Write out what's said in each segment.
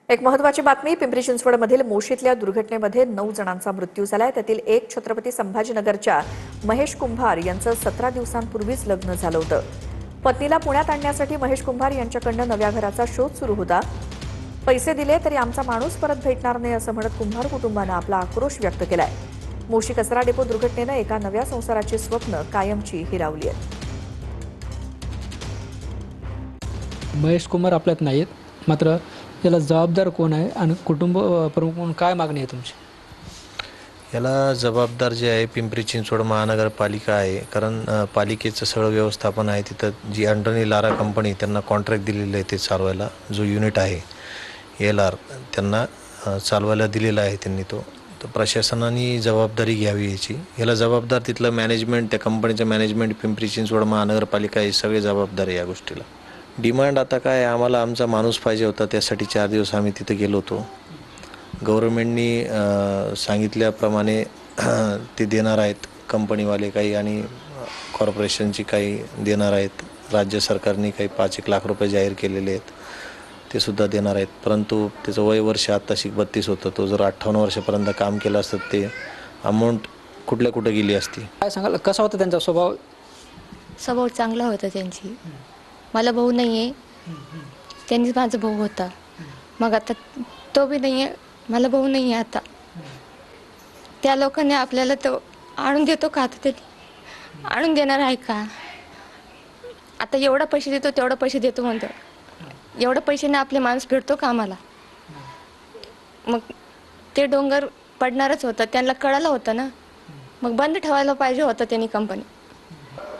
एक महत्त्वाची बातमी. पिंपरी चिंचवडमधील मोशीतल्या दुर्घटनेमध्ये 9 जणांचा मृत्यू झालाय. त्यातील एक छत्रपती संभाजीनगरच्या महेश कुंभार यांचं 17 दिवसांपूर्वीच लग्न झालं होतं. पत्नीला पुण्यात आणण्यासाठी महेश कुंभार यांच्याकडनं नव्या घराचा शोध सुरू होता. पैसे दिले तरी आमचा माणूस परत भेटणार नाही असं म्हणत कुंभार कुटुंबानं आपला आक्रोश व्यक्त केलाय. मोशी कचरा डेपो दुर्घटनेनं एका नव्या संसाराची स्वप्न कायमची हिरावली आहेत. महेश कुमार आपल्यात नाहीत, मात्र याला जबाबदार कोण आहे आणि कुटुंब प्रमुख म्हणून काय मागणी आहे तुमची? याला जबाबदार जे आहे पिंपरी चिंचवड महानगरपालिका आहे. कारण पालिकेचं सगळं व्यवस्थापन आहे तिथं. जी अंडरनी लारा कंपनी त्यांना कॉन्ट्रॅक्ट दिलेलं आहे ते चालवायला, जो युनिट आहे LR त्यांना चालवायला दिलेला आहे त्यांनी तो. तर प्रशासनाने जबाबदारी घ्यावी याची. याला जबाबदार तिथलं मॅनेजमेंट, त्या कंपनीचं मॅनेजमेंट, पिंपरी चिंचवड महानगरपालिका हे सगळे जबाबदार आहे या गोष्टीला. डिमांड आता काय, आम्हाला आमचा माणूस पाहिजे होता, त्यासाठी 4 दिवस आम्ही तिथे गेलो होतो. गव्हर्नमेंटनी सांगितल्याप्रमाणे ते देणार आहेत कंपनीवाले काही, आणि कॉर्पोरेशनची काही देणार आहेत. राज्य सरकारने काही 5-1 लाख रुपये जाहीर केलेले आहेत, ते सुद्धा देणार आहेत. परंतु त्याचं वय वर्ष आत्ताशी 32 होतं. तो जर 58 वर्षापर्यंत काम केलं असतं ते अमाऊंट कुठे गेली असती. काय सांगाल, कसा होता त्यांचा स्वभाव? स्वभाव चांगला होता त्यांची. मला भाऊ नाही आहे, त्यांनीच माझा भाऊ होता. मग आता तो बी नाही आहे, मला भाऊ नाही आहे. आता त्या लोकांनी आपल्याला तो आणून देतो का? आता त्यांनी आणून देणार आहे का? आता एवढा पैसे देतो तेवढा पैसे देतो म्हणतो. एवढ्या पैशाने आपले माणूस भेटतो का आम्हाला? मग ते डोंगर पडणारच होतं, त्यांना कळालं होतं ना. मग बंद ठेवायला पाहिजे होतं त्यांनी कंपनी.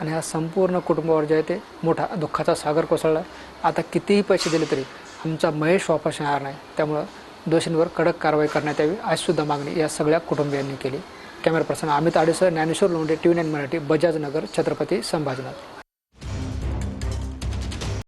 आणि हा संपूर्ण कुटुंबावर जे आहे ते मोठा दुःखाचा सागर कोसळला. आता कितीही पैसे दिले तरी आमचा महेश वापस येणार नाही. त्यामुळं दोषींवर कडक कारवाई करण्यात यावी अशी सुद्धा मागणी या सगळ्या कुटुंबियांनी केली. Camera person Amit Adesar, Dnyaneshwar Londhe, TV9 Marathi, Bajaj Nagar, Chhatrapati Sambhajinagar.